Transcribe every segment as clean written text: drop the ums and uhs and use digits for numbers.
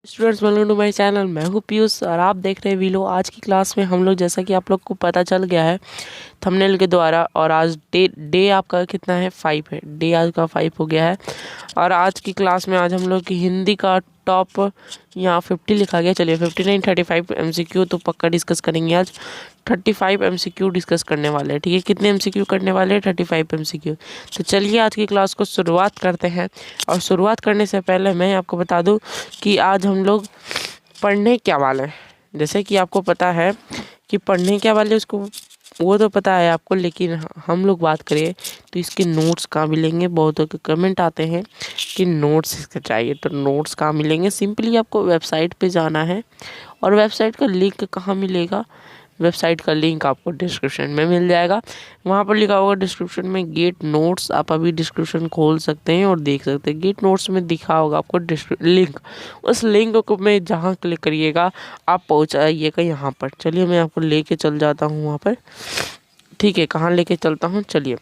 Students welcome to my channel. मैं हूं पीयूष और आप देख रहे हैं वीलो। आज की क्लास में हम लोग, जैसा कि आप लोग को पता चल गया है थंबनेल के द्वारा, और आज डे आपका कितना है, 5 है। डे आज का 5 हो गया है। और आज की क्लास में आज हम लोग की हिंदी का टॉप यहाँ 50 लिखा गया। चलिए 59 35 MCQ तो पक्का डिस्कस करेंगे आज। 35 MCQ डिस्कस करने वाले हैं, ठीक है। कितने MCQ करने वाले हैं? 35 MCQ। तो चलिए आज की क्लास को शुरुआत करते हैं। और शुरुआत करने से पहले मैं आपको बता दूं कि आज हम लोग पढ़ने क्या वाले हैं। जैसे कि आपको पता है कि पढ़ने क्या वाले, उसको वो तो पता है आपको, लेकिन हम लोग बात करें तो इसके नोट्स कहाँ मिलेंगे। बहुतों के कमेंट आते हैं कि नोट्स इसका चाहिए, तो नोट्स कहाँ मिलेंगे? सिंपली आपको वेबसाइट पे जाना है। और वेबसाइट का लिंक कहाँ मिलेगा? वेबसाइट का लिंक आपको डिस्क्रिप्शन में मिल जाएगा। वहाँ पर लिखा होगा डिस्क्रिप्शन में गेट नोट्स। आप अभी डिस्क्रिप्शन खोल सकते हैं और देख सकते हैं। गेट नोट्स में दिखा होगा आपको लिंक। उस लिंक को में जहाँ क्लिक करिएगा आप पहुँच आइएगा यहाँ पर। चलिए मैं आपको लेके चल जाता हूँ वहाँ पर, ठीक है। कहाँ लेके चलता हूँ, चलिए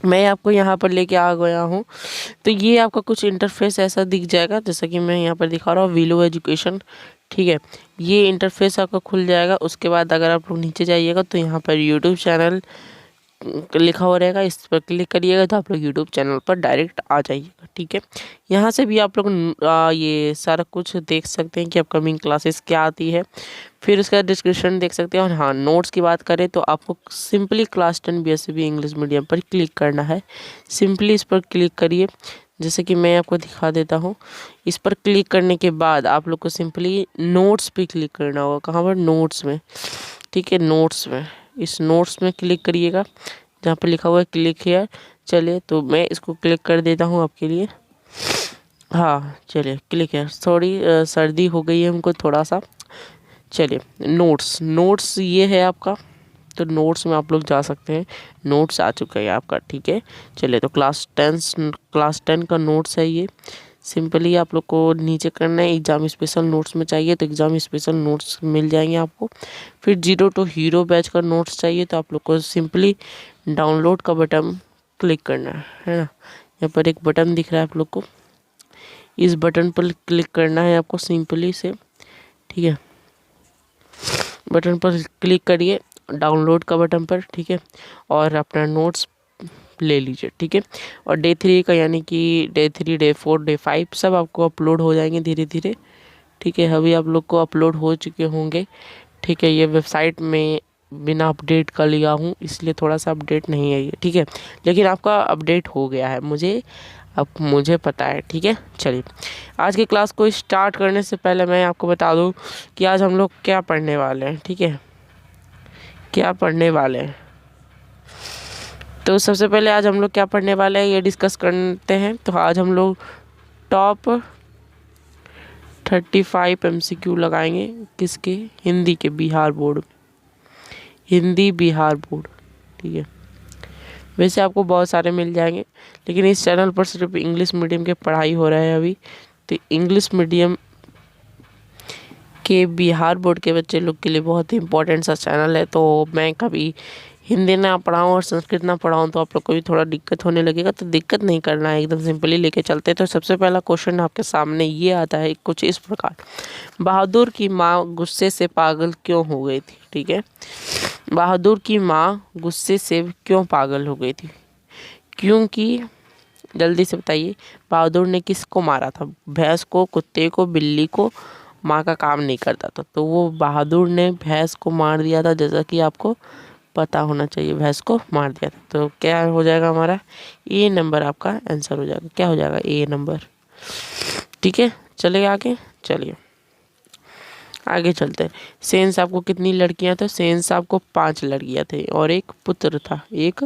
मैं आपको यहाँ पर लेके आ गया हूँ। तो ये आपका कुछ इंटरफेस ऐसा दिख जाएगा, जैसा कि मैं यहाँ पर दिखा रहा हूँ, वीलो एजुकेशन, ठीक है। ये इंटरफेस आपका खुल जाएगा। उसके बाद अगर आप लोग नीचे जाइएगा तो यहाँ पर यूट्यूब चैनल लिखा हुआ रहेगा, इस पर क्लिक करिएगा तो आप लोग यूट्यूब चैनल पर डायरेक्ट आ जाइएगा, ठीक है। यहाँ से भी आप लोग ये सारा कुछ देख सकते हैं कि अपकमिंग क्लासेस क्या आती है। फिर उसका डिस्क्रिप्शन देख सकते हैं। और हाँ, नोट्स की बात करें तो आपको simply class 10 BSc English medium पर क्लिक करना है। सिंपली इस पर क्लिक करिए, जैसे कि मैं आपको दिखा देता हूँ। इस पर क्लिक करने के बाद आप लोग को सिंपली नोट्स पे क्लिक करना होगा। कहाँ पर? नोट्स में, ठीक है। नोट्स में, इस नोट्स में क्लिक करिएगा जहाँ पर लिखा हुआ है क्लिक हियर। चलिए तो मैं इसको क्लिक कर देता हूँ आपके लिए। हाँ चलिए क्लिक हियर। सॉरी सर्दी हो गई है हमको थोड़ा सा। चलिए नोट्स ये है आपका। तो नोट्स में आप लोग जा सकते हैं। नोट्स आ चुका है आपका, ठीक है। चलिए तो क्लास 10 का नोट्स है ये। सिंपली आप लोग को नीचे करना है। एग्ज़ाम स्पेशल नोट्स में चाहिए तो एग्ज़ाम स्पेशल नोट्स मिल जाएंगे आपको। फिर 0 to हीरो बैच का नोट्स चाहिए तो आप लोग को सिंपली डाउनलोड का बटन क्लिक करना है ना। यहाँ पर एक बटन दिख रहा है आप लोग को, इस बटन पर क्लिक करना है आपको सिंपली से, ठीक है। बटन पर क्लिक करिए, डाउनलोड का बटन पर, ठीक है। और अपना नोट्स ले लीजिए, ठीक है। और डे 3 का, यानी कि डे 3, डे 4, डे 5 सब आपको अपलोड हो जाएंगे धीरे धीरे, ठीक है। अभी आप लोग को अपलोड हो चुके होंगे, ठीक है। ये वेबसाइट में बिना अपडेट का लिया हूँ, इसलिए थोड़ा सा अपडेट नहीं है ये, ठीक है। लेकिन आपका अपडेट हो गया है, मुझे पता है, ठीक है। चलिए आज की क्लास को स्टार्ट करने से पहले मैं आपको बता दूं कि आज हम लोग क्या पढ़ने वाले हैं, ठीक है। क्या पढ़ने वाले हैं, तो सबसे पहले आज हम लोग क्या पढ़ने वाले हैं ये डिस्कस करते हैं। तो आज हम लोग टॉप 35 MCQ लगाएंगे। किसके? हिंदी के, बिहार बोर्ड में, हिंदी बिहार बोर्ड, ठीक है। वैसे आपको बहुत सारे मिल जाएंगे, लेकिन इस चैनल पर सिर्फ इंग्लिश मीडियम के पढ़ाई हो रहा है अभी। तो इंग्लिश मीडियम के बिहार बोर्ड के बच्चे लोग के लिए बहुत ही इंपॉर्टेंट सा चैनल है। तो मैं कभी हिंदी ना पढ़ाऊँ और संस्कृत ना पढ़ाऊँ तो आप लोग को भी थोड़ा दिक्कत होने लगेगा। तो दिक्कत नहीं करना है, एकदम सिंपली लेके चलते हैं। तो सबसे पहला क्वेश्चन आपके सामने ये आता है कुछ इस प्रकार, बहादुर की माँ गुस्से से पागल क्यों हो गई थी, ठीक है। बहादुर की माँ गुस्से से क्यों पागल हो गई थी? क्योंकि, जल्दी से बताइए, बहादुर ने किसको मारा था? भैंस को, कुत्ते को, बिल्ली को। माँ का काम नहीं करता था तो वो बहादुर ने भैंस को मार दिया था, जैसा कि आपको पता होना चाहिए। भैंस को मार दिया था। तो क्या हो जाएगा हमारा? ए नंबर आपका आंसर हो जाएगा। क्या हो जाएगा? ए नंबर, ठीक है। चलिए आगे, चलिए आगे चलते हैं। सेन साहब को कितनी लड़कियां थे? सेन साहब को 5 लड़कियां थे और एक पुत्र था, एक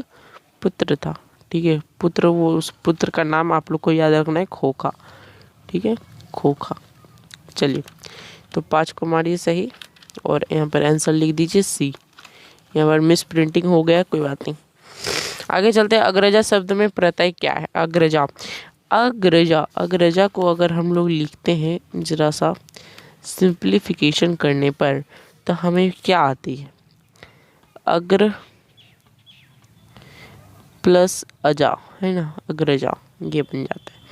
पुत्र था, ठीक है। पुत्र, वो उस पुत्र का नाम आप लोग को याद रखना है, खोखा, ठीक है, खोखा। चलिए तो 5 को मारिए सही और यहाँ पर आंसर लिख दीजिए सी। यहाँ पर मिस प्रिंटिंग हो गया, कोई बात नहीं। आगे चलते हैं। अग्रजा शब्द में प्रत्यय क्या है? अग्रजा, अग्रजा को अगर हम लोग लिखते हैं जरा सा सिंप्लीफिकेशन करने पर तो हमें क्या आती है? अग्र प्लस अजा, है ना, अग्रजा, ये बन जाता है।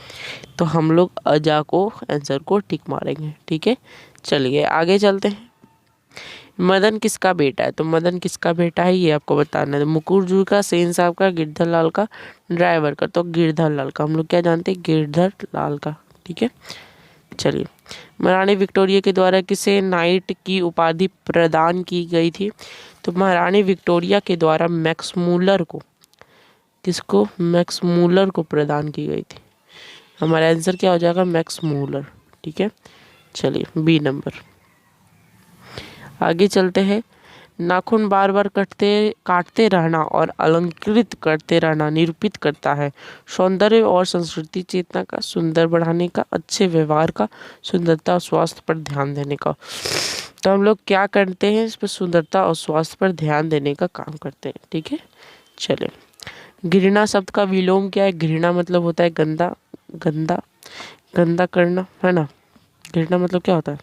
तो हम लोग अजा को आंसर को टिक मारेंगे। ठीक है, चलिए आगे चलते हैं। मदन किसका बेटा है? तो मदन किसका बेटा है ये आपको बताना है। मुकुर जी का, सेन साहब का, गिरधर लाल का, ड्राइवर का। तो गिरधर लाल का, हम लोग क्या जानते हैं, गिरधर लाल का। ठीक है, चलिए। महारानी विक्टोरिया के द्वारा किसे नाइट की उपाधि प्रदान की गई थी? तो महारानी विक्टोरिया के द्वारा मैक्समूलर को, किसको, मैक्समूलर को प्रदान की गई थी। हमारा आंसर क्या हो जाएगा, मैक्समूलर। ठीक है, चलिए बी नंबर। आगे चलते हैं। नाखून बार बार काटते रहना और अलंकृत करते रहना निरूपित करता है सौंदर्य और संस्कृति चेतना का, सुंदर बढ़ाने का, अच्छे व्यवहार का, सुंदरता और स्वास्थ्य पर ध्यान देने का। तो हम लोग क्या करते हैं, इस पर सुंदरता और स्वास्थ्य पर ध्यान देने का काम करते हैं। ठीक है, चले। घृणा शब्द का विलोम क्या है? घृणा मतलब होता है गंदा, गंदा, गंदा करना, है ना। घृणा मतलब क्या होता है,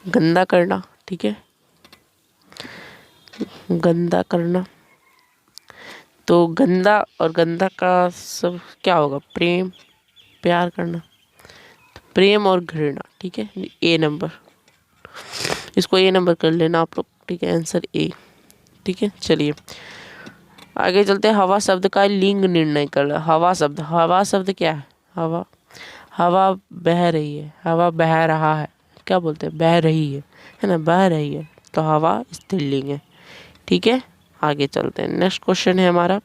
गंदा करना। ठीक है, गंदा करना। तो गंदा और गंदा का सब क्या होगा, प्रेम, प्यार करना। तो प्रेम और घृणा। ठीक है, ए नंबर, इसको ए नंबर कर लेना आप लोग। ठीक है, आंसर ए। ठीक है, चलिए आगे चलते हैं। हवा शब्द का लिंग निर्णय कर। हवा शब्द, हवा शब्द क्या है, हवा, हवा बह रही है, हवा बह रहा है, क्या बोलते हैं, बह रही है ना, बह रही है। तो हवा स्त्रीलिंग है। ठीक है, आगे चलते हैं। नेक्स्ट क्वेश्चन है हमारा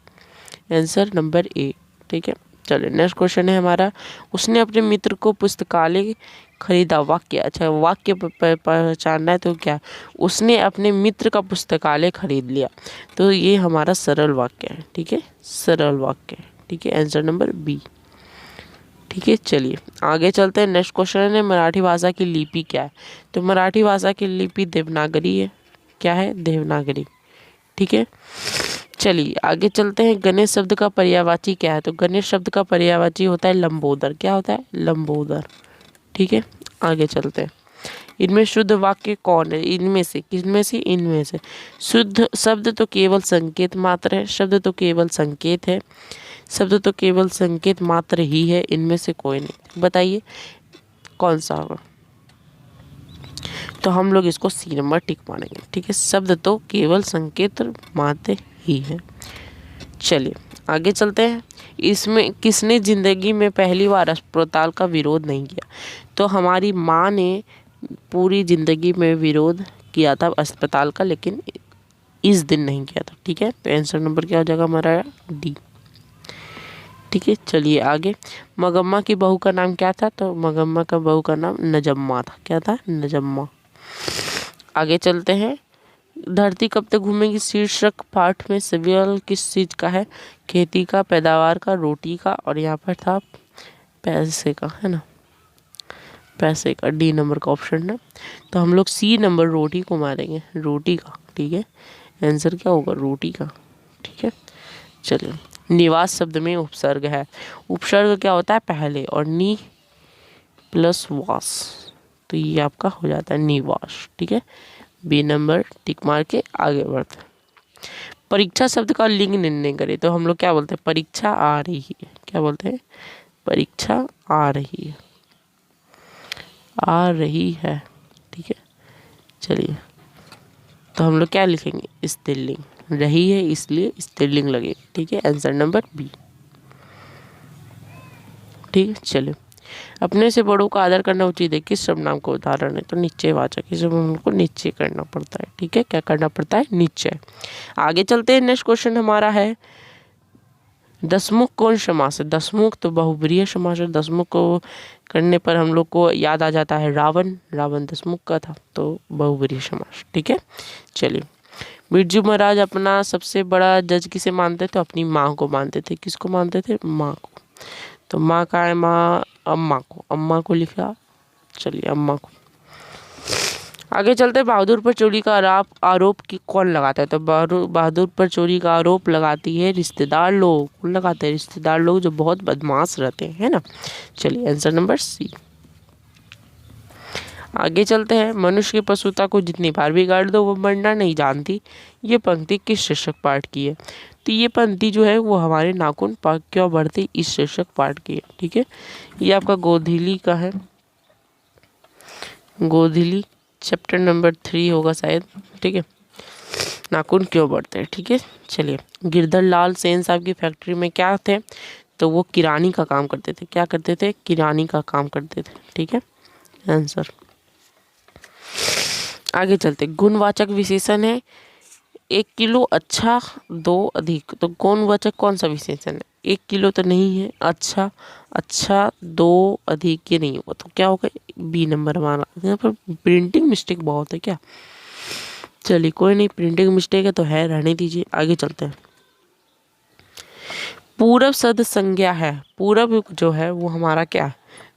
आंसर नंबर ए। ठीक है, चलिए नेक्स्ट क्वेश्चन है हमारा। उसने अपने मित्र को पुस्तकालय खरीदा। वाक्य, अच्छा वाक्य पहचानना है तो क्या, उसने अपने मित्र का पुस्तकालय खरीद लिया। तो ये हमारा सरल वाक्य है। ठीक है, सरल वाक्य है। ठीक है, आंसर नंबर बी। ठीक है, चलिए आगे चलते हैं। नेक्स्ट क्वेश्चन है मराठी भाषा की लिपि क्या है? तो मराठी भाषा की लिपि देवनागरी है। क्या है, देवनागरी। ठीक है, चलिए आगे चलते हैं। गणेश शब्द का पर्यायवाची क्या है? तो गणेश शब्द का पर्यायवाची होता है लंबोदर। क्या होता है, लंबोदर। ठीक है, आगे चलते हैं। इनमें शुद्ध वाक्य कौन है? इनमें से, किसमें से, इनमें से। शुद्ध शब्द तो केवल संकेत मात्र है, शब्द तो केवल संकेत है, शब्द तो केवल संकेत मात्र ही है, इनमें से कोई नहीं। बताइए कौन सा होगा। तो हम लोग इसको सी नंबर टिक मानेंगे। ठीक है, शब्द तो केवल संकेत मात्र ही है। चलिए आगे चलते हैं। इसमें किसने जिंदगी में पहली बार अस्पताल का विरोध नहीं किया? तो हमारी माँ ने पूरी जिंदगी में विरोध किया था अस्पताल का, लेकिन इस दिन नहीं किया था। ठीक है, तो आंसर नंबर क्या हो जाएगा हमारा, डी। ठीक है, चलिए आगे। मगम्मा की बहू का नाम क्या था? तो मगम्मा का बहू का नाम नजम्मा था। क्या था, नजम्मा। आगे चलते हैं। धरती कब तक घूमेगी शीर्षक पाठ में सवाल किस चीज का है? खेती का, पैदावार का, रोटी का, और यहाँ पर था पैसे का, है ना, पैसे का। डी नंबर का ऑप्शन है। तो हम लोग सी नंबर रोटी को मारेंगे, रोटी का। ठीक है, आंसर क्या होगा, रोटी का। ठीक है, चलिए। निवास शब्द में उपसर्ग है। उपसर्ग क्या होता है, पहले, और नी प्लस वास, तो ये आपका हो जाता है निवास। ठीक है, बी नंबर टिक मार के आगे बढ़ते हैं। परीक्षा शब्द का लिंग निर्णय करें। तो हम लोग क्या बोलते हैं, परीक्षा आ रही है। क्या बोलते हैं, परीक्षा आ रही है, आ रही है। ठीक है, चलिए तो हम लोग क्या लिखेंगे, स्त्रीलिंग, रही है इसलिए स्त्रीलिंग लगे। ठीक है, आंसर नंबर बी। ठीक है, चलिए। अपने से बड़ों का आदर करना उचित है, किस सर्वनाम का उदाहरण है? तो निश्चय वाचक, इस को निश्चय करना पड़ता है। ठीक है, क्या करना पड़ता है, निश्चय। आगे चलते हैं। नेक्स्ट क्वेश्चन हमारा है दसमुख कौन समास है? दसमुख तो बहुब्रीहि समास है। दसमुख को करने पर हम लोग को याद आ जाता है रावण, रावण दसमुख का था, तो बहुब्रीहि समास। ठीक है, चलिए। बिरजू महाराज अपना सबसे बड़ा जज किसे मानते थे? तो अपनी माँ को मानते थे। किसको मानते थे, माँ को। तो माँ का है, माँ, अम्मा को, अम्मा को लिखा। चलिए अम्मा को। आगे चलते। बहादुर पर चोरी का आरोप की कौन लगाता है? तो बहादुर पर चोरी का आरोप लगाती है रिश्तेदार लोग। कौन लगाते हैं, रिश्तेदार लोग, जो बहुत बदमाश रहते हैं, है ना। चलिए आंसर नंबर सी। आगे चलते हैं। मनुष्य की पशुता को जितनी बार भी गाड़ दो वो मरना नहीं जानती। ये पंक्ति किस शीर्षक पाठ की है? तो ये पंक्ति जो है वो हमारे नाखून क्यों बढ़ते इस शीर्षक पाठ की है। ठीक है, ये आपका गोधिली का है, गोधिली चैप्टर नंबर 3 होगा शायद। ठीक है, नाखून क्यों बढ़ते हैं। ठीक है, चलिए। गिरधर लाल सेन साहब की फैक्ट्री में क्या थे? तो वो किरानी का काम करते थे। क्या करते थे? किरानी का काम करते थे। ठीक है, आंसर। आगे चलते। गुणवाचक विशेषण है 1 किलो अच्छा 2 अधिक। तो गुणवाचक कौन सा विशेषण है? 1 किलो तो नहीं है, अच्छा, अच्छा 2 अधिक ये नहीं होगा, तो क्या होगा? बी नंबर हमारा। यहाँ पर प्रिंटिंग मिस्टेक बहुत है क्या? चलिए कोई नहीं, प्रिंटिंग मिस्टेक है तो है, रहने दीजिए। आगे चलते हैं। पूरब सद संज्ञा है। पूरब जो है वो हमारा क्या है?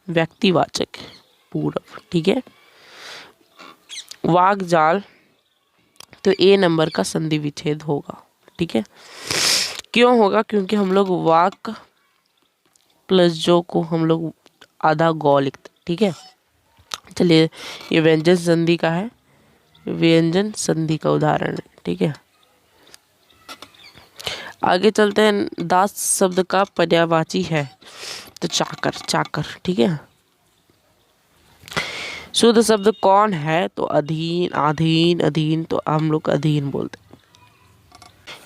व्यक्तिवाचक है, पूरब। ठीक है, वाक जाल तो ए नंबर का संधि विच्छेद होगा। ठीक है, क्यों होगा? क्योंकि हम लोग वाक प्लस जो को हम लोग आधा गौ लिखते। ठीक है, चलिए। ये व्यंजन संधि का है, व्यंजन संधि का उदाहरण है। ठीक है, आगे चलते हैं। दास शब्द का पर्यायवाची है तो चाकर, चाकर। ठीक है, शुद्ध शब्द कौन है? तो अधीन, अधीन, अधीन, तो हम लोग अधीन बोलते हैं।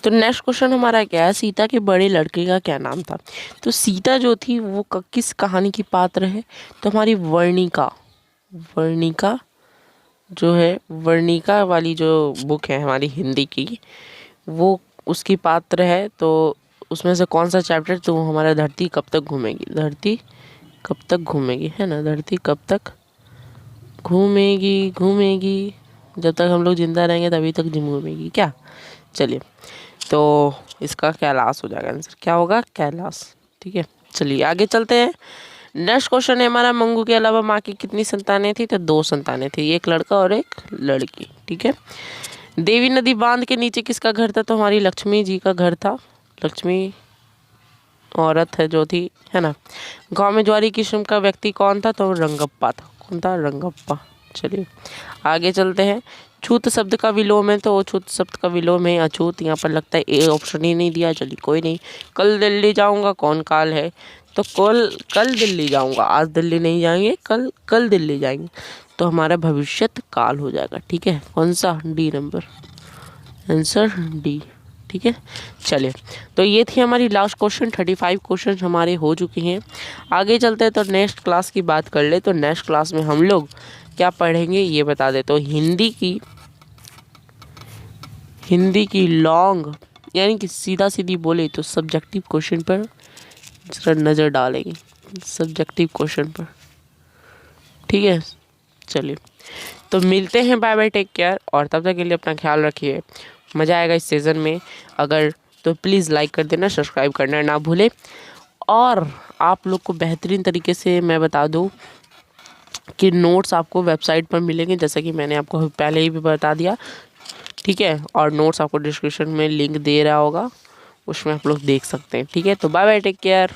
तो नेक्स्ट क्वेश्चन हमारा क्या है? सीता के बड़े लड़के का क्या नाम था? तो सीता जो थी वो किस कहानी की पात्र है? तो हमारी वर्णिका, वर्णिका जो है, वर्णिका वाली जो बुक है हमारी हिंदी की, वो उसकी पात्र है। तो उसमें से कौन सा चैप्टर? तो वो हमारा धरती कब तक घूमेगी, धरती कब तक घूमेगी, है ना? धरती कब तक घूमेगी, घूमेगी, जब तक हम लोग जिंदा रहेंगे तभी तक घूमेगी क्या? चलिए, तो इसका कैलाश हो जाएगा आंसर। क्या होगा? कैलाश। ठीक है, चलिए आगे चलते हैं। नेक्स्ट क्वेश्चन है हमारा, मंगू के अलावा माँ की कितनी संतानें थी? तो 2 संतानें थी, एक लड़का और एक लड़की। ठीक है, देवी नदी बांध के नीचे किसका घर था? तो हमारी लक्ष्मी जी का घर था। लक्ष्मी औरत है जो थी, है ना। गांव में ज्वारी किस्म का व्यक्ति कौन था? तो रंगप्पा था। कौन था? रंगप्पा। चलिए आगे चलते हैं। छूत शब्द का विलोम है, तो छूत शब्द का विलोम है अछूत। यहाँ पर लगता है ए ऑप्शन ही नहीं दिया, चलिए कोई नहीं। कल दिल्ली जाऊंगा कौन काल है? तो कल दिल्ली जाऊंगा, आज दिल्ली नहीं जाएंगे, कल दिल्ली जाएंगे, तो हमारा भविष्यत काल हो जाएगा। ठीक है, कौन सा? D number, answer D. ठीक है, चलिए। तो ये थी हमारी लास्ट क्वेश्चन। 35 क्वेश्चन हमारे हो चुके हैं। आगे चलते हैं तो नेक्स्ट क्लास की बात कर ले। तो नेक्स्ट क्लास में हम लोग क्या पढ़ेंगे ये बता दे। तो हिंदी की लॉन्ग, यानी कि सीधा सीधी बोले तो सब्जेक्टिव क्वेश्चन पर जरा नज़र डालेंगे, सब्जेक्टिव क्वेश्चन पर। ठीक है, चलिए तो मिलते हैं। बाय बाय, टेक केयर, और तब तक के लिए अपना ख्याल रखिए। मज़ा आएगा इस सीज़न में। अगर तो प्लीज़ लाइक कर देना, सब्सक्राइब करना ना भूले। और आप लोग को बेहतरीन तरीके से मैं बता दूं कि नोट्स आपको वेबसाइट पर मिलेंगे, जैसा कि मैंने आपको पहले ही भी बता दिया। ठीक है, और नोट्स आपको डिस्क्रिप्शन में लिंक दे रहा होगा, उसमें आप लोग देख सकते हैं। ठीक है, तो बाय बाय, टेक केयर।